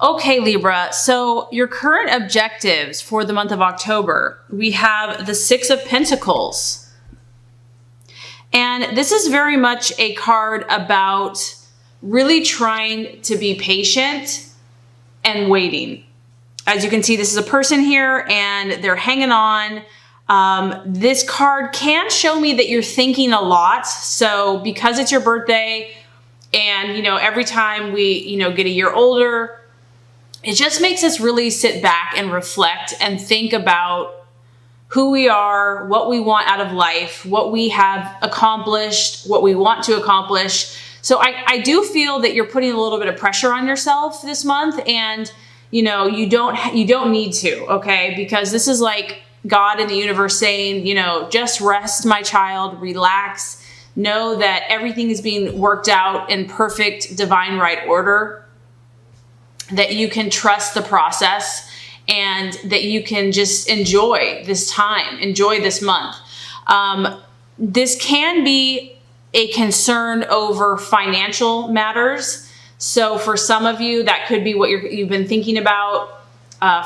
Okay, Libra, so your current objectives for the month of October, we have the Six of Pentacles. And this is very much a card about really trying to be patient and waiting. As you can see, this is a person here and they're hanging on. This card can show me that you're thinking a lot. So because it's your birthday and, every time we, get a year older, it just makes us really sit back and reflect and think about who we are, what we want out of life, what we have accomplished, what we want to accomplish. So I do feel that you're putting a little bit of pressure on yourself this month, and you don't need to, okay? Because this is like God in the universe saying, just rest, my child, relax, know that everything is being worked out in perfect divine right order, that you can trust the process and that you can just enjoy this time, enjoy this month. This can be a concern over financial matters. So for some of you, that could be what you've been thinking about,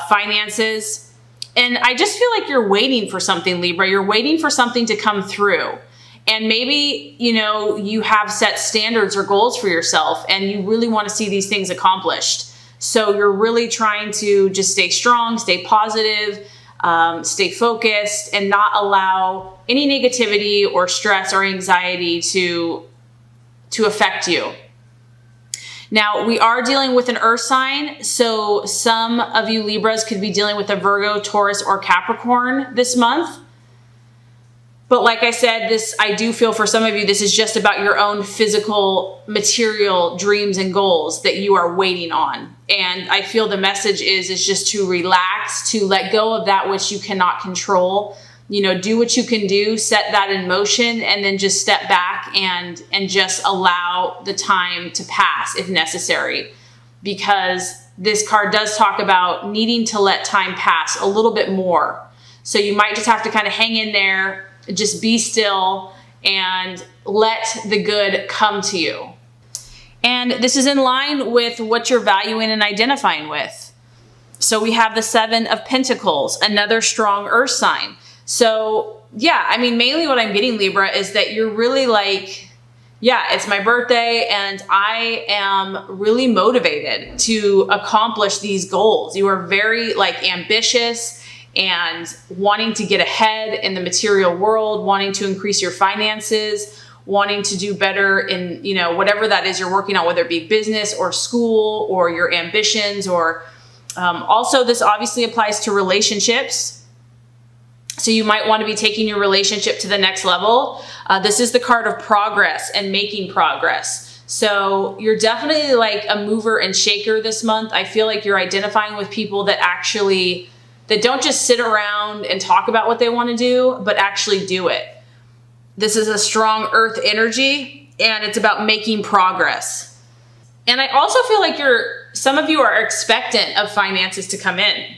finances. And I just feel like you're waiting for something, Libra. You're waiting for something to come through. And maybe, you have set standards or goals for yourself and you really want to see these things accomplished. So you're really trying to just stay strong, stay positive, stay focused, and not allow any negativity or stress or anxiety to affect you. Now, we are dealing with an earth sign, so some of you Libras could be dealing with a Virgo, Taurus, or Capricorn this month. But like I said, I do feel for some of you, this is just about your own physical, material dreams and goals that you are waiting on. And I feel the message is just to relax, to let go of that which you cannot control. Do what you can do, set that in motion, and then just step back and just allow the time to pass if necessary. Because this card does talk about needing to let time pass a little bit more. So you might just have to kind of hang in there, just be still, and let the good come to you. And this is in line with what you're valuing and identifying with. So we have the Seven of Pentacles, another strong earth sign. So yeah, mainly what I'm getting, Libra, is that you're really like, yeah, it's my birthday and I am really motivated to accomplish these goals. You are very ambitious and wanting to get ahead in the material world, wanting to increase your finances, wanting to do better in, whatever that is you're working on, whether it be business or school or your ambitions, or also this obviously applies to relationships. So you might want to be taking your relationship to the next level. This is the card of progress and making progress. So you're definitely like a mover and shaker this month. I feel like you're identifying with people that don't just sit around and talk about what they want to do, but actually do it. This is a strong earth energy and it's about making progress. And I also feel like some of you are expectant of finances to come in.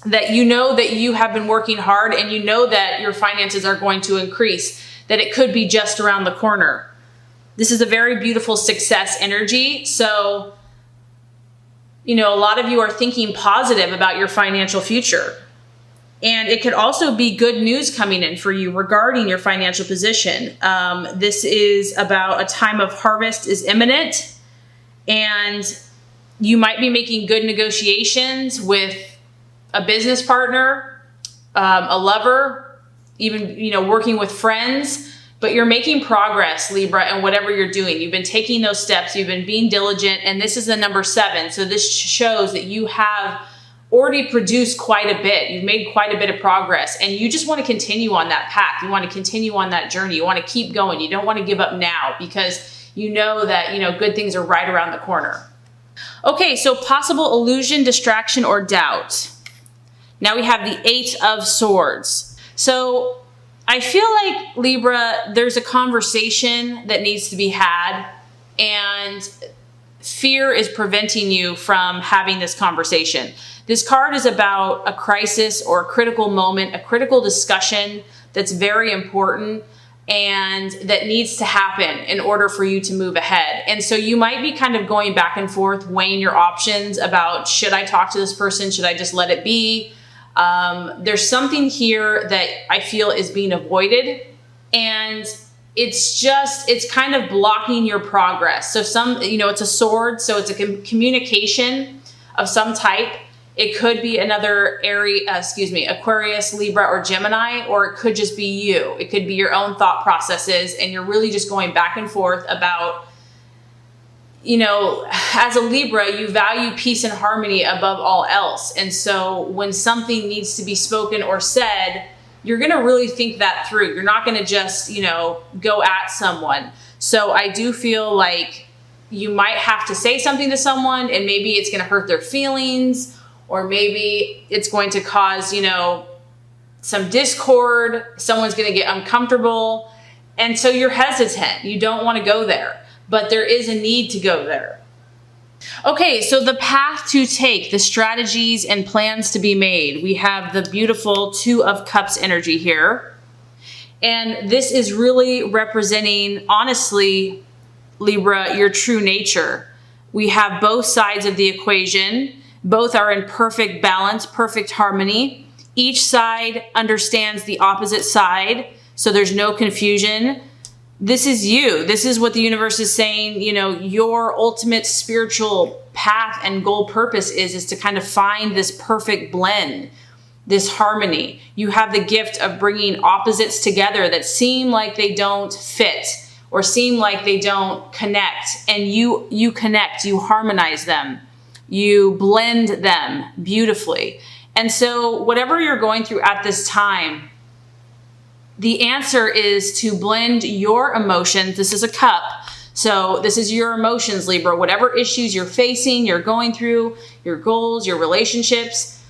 That that you have been working hard and that your finances are going to increase, that it could be just around the corner. This is a very beautiful success energy. So, a lot of you are thinking positive about your financial future. And it could also be good news coming in for you regarding your financial position. This is about a time of harvest is imminent, and you might be making good negotiations with a business partner, a lover, even, working with friends, but you're making progress, Libra, in whatever you're doing. You've been taking those steps, you've been being diligent, and this is the number 7. So this shows that you have already produced quite a bit. You've made quite a bit of progress, and you just want to continue on that path. You want to continue on that journey. You want to keep going. You don't want to give up now because you know that, good things are right around the corner. Okay, so possible illusion, distraction, or doubt. Now we have the 8 of Swords. So I feel like, Libra, there's a conversation that needs to be had, and fear is preventing you from having this conversation. This card is about a crisis or a critical moment, a critical discussion that's very important. and that needs to happen in order for you to move ahead. And so you might be kind of going back and forth, weighing your options about, should I talk to this person? Should I just let it be? There's something here that I feel is being avoided, and it's kind of blocking your progress. So it's a sword. So it's a communication of some type. It could be another Aquarius, Libra, or Gemini, or it could just be you. It could be your own thought processes, and you're really just going back and forth about, as a Libra, you value peace and harmony above all else. And so when something needs to be spoken or said, you're going to really think that through. You're not going to just, go at someone. So I do feel like you might have to say something to someone, and maybe it's going to hurt their feelings, or maybe it's going to cause, some discord. Someone's going to get uncomfortable. And so you're hesitant. You don't want to go there, but there is a need to go there. Okay, so the path to take, the strategies and plans to be made. We have the beautiful Two of Cups energy here. And this is really representing, honestly, Libra, your true nature. We have both sides of the equation. Both are in perfect balance, perfect harmony. Each side understands the opposite side, so there's no confusion. This is you. This is what the universe is saying, your ultimate spiritual path and goal purpose is to kind of find this perfect blend, this harmony. You have the gift of bringing opposites together that seem like they don't fit or seem like they don't connect, and you connect, you harmonize them. You blend them beautifully. And so whatever you're going through at this time, the answer is to blend your emotions. This is a cup. So this is your emotions, Libra. Whatever issues you're facing, you're going through, your goals, your relationships,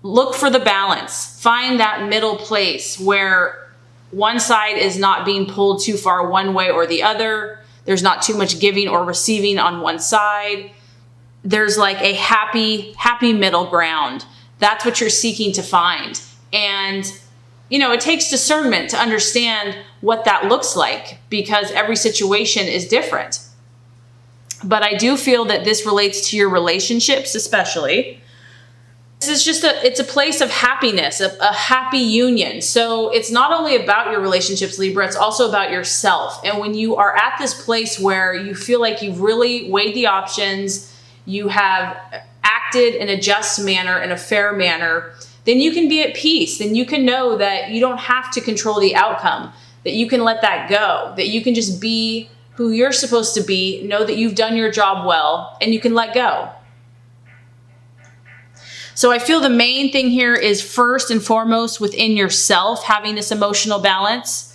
look for the balance. Find that middle place where one side is not being pulled too far one way or the other. There's not too much giving or receiving on one side. There's like a happy middle ground. That's what you're seeking to find. And, it takes discernment to understand what that looks like, because every situation is different. But I do feel that this relates to your relationships, especially. This is just it's a place of happiness, a happy union. So it's not only about your relationships, Libra, it's also about yourself. And when you are at this place where you feel like you've really weighed the options, you have acted in a just manner, in a fair manner, then you can be at peace. Then you can know that you don't have to control the outcome, that you can let that go, that you can just be who you're supposed to be, know that you've done your job well, and you can let go. So I feel the main thing here is first and foremost within yourself, having this emotional balance,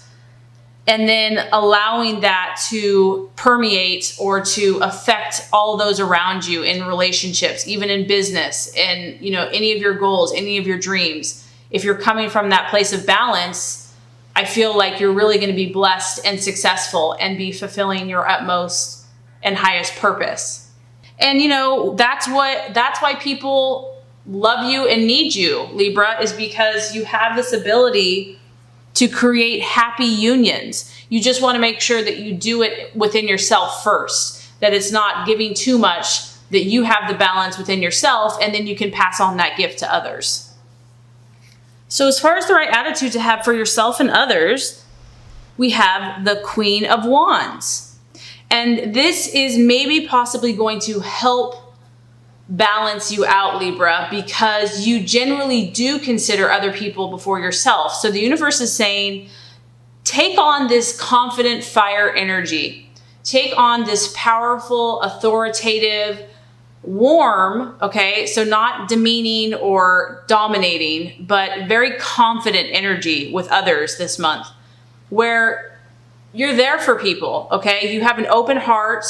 and then allowing that to permeate or to affect all those around you in relationships, even in business, and any of your goals, any of your dreams. If you're coming from that place of balance, I feel like you're really going to be blessed and successful and be fulfilling your utmost and highest purpose. And that's why people love you and need you, Libra, is because you have this ability to create happy unions. You just want to make sure that you do it within yourself first, that it's not giving too much, that you have the balance within yourself, and then you can pass on that gift to others. So as far as the right attitude to have for yourself and others, we have the Queen of Wands. And this is maybe possibly going to help balance you out, Libra, because you generally do consider other people before yourself. So the universe is saying, take on this confident fire energy. Take on this powerful, authoritative, warm, okay? So not demeaning or dominating, but very confident energy with others this month, where you're there for people, okay? You have an open heart,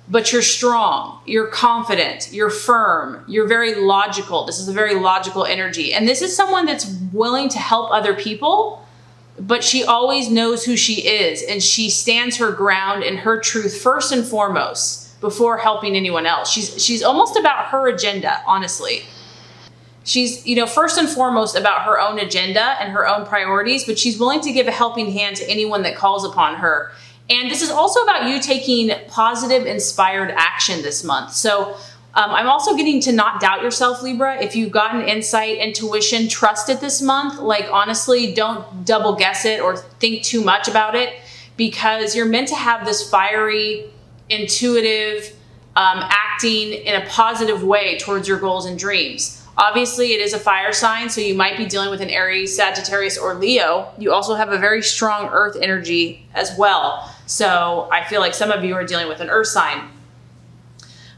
but you're strong, you're confident, you're firm, you're very logical. This is a very logical energy. And this is someone that's willing to help other people, but she always knows who she is, and she stands her ground and her truth first and foremost before helping anyone else. She's almost about her agenda, honestly. She's, first and foremost about her own agenda and her own priorities, but she's willing to give a helping hand to anyone that calls upon her. And this is also about you taking positive, inspired action this month. So I'm also getting to not doubt yourself, Libra. If you've gotten insight, intuition, trust it this month. Like, honestly, don't double guess it or think too much about it, because you're meant to have this fiery, intuitive, acting in a positive way towards your goals and dreams. Obviously, it is a fire sign, so you might be dealing with an Aries, Sagittarius, or Leo. You also have a very strong earth energy as well. So I feel like some of you are dealing with an earth sign.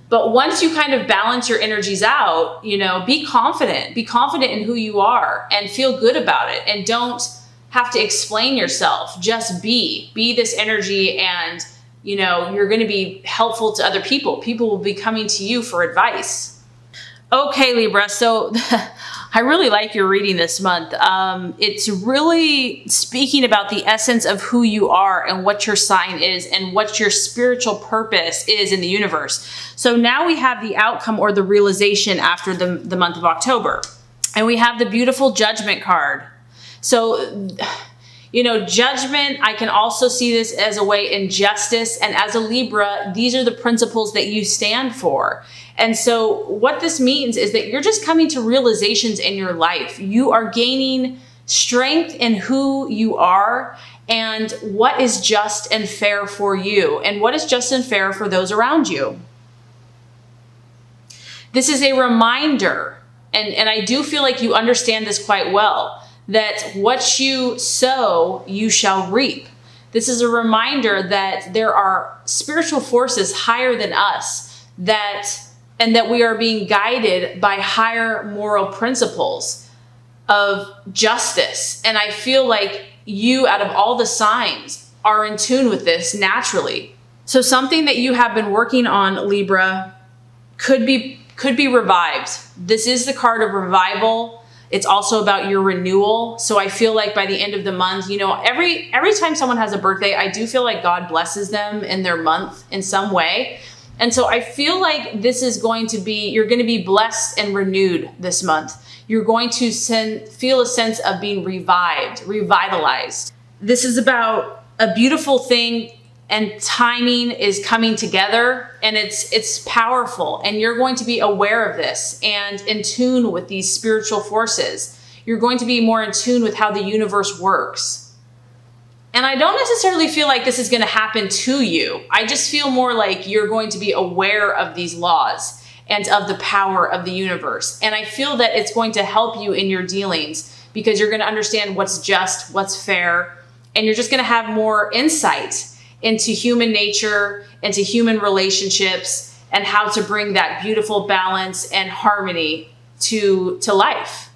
But once you kind of balance your energies out, be confident. Be confident in who you are and feel good about it. And don't have to explain yourself. Just be. Be this energy, and you're going to be helpful to other people. People will be coming to you for advice. Okay, Libra, so I really like your reading this month. It's really speaking about the essence of who you are and what your sign is and what your spiritual purpose is in the universe. So now we have the outcome or the realization after the month of October. And we have the beautiful Judgment card. So, judgment, I can also see this as a way in justice. And as a Libra, these are the principles that you stand for. And so what this means is that you're just coming to realizations in your life. You are gaining strength in who you are and what is just and fair for you and what is just and fair for those around you. This is a reminder, and I do feel like you understand this quite well, that what you sow, you shall reap. This is a reminder that there are spiritual forces higher than us and that we are being guided by higher moral principles of justice. And I feel like you, out of all the signs, are in tune with this naturally. So something that you have been working on, Libra, could be revived. This is the card of revival. It's also about your renewal. So I feel like by the end of the month, every time someone has a birthday, I do feel like God blesses them in their month in some way. And so I feel like this is you're going to be blessed and renewed this month. You're going to feel a sense of being revitalized. This is about a beautiful thing, and timing is coming together, and it's powerful. And you're going to be aware of this and in tune with these spiritual forces. You're going to be more in tune with how the universe works. And I don't necessarily feel like this is going to happen to you. I just feel more like you're going to be aware of these laws and of the power of the universe. And I feel that it's going to help you in your dealings, because you're going to understand what's just, what's fair, and you're just going to have more insight into human nature, into human relationships, and how to bring that beautiful balance and harmony to life.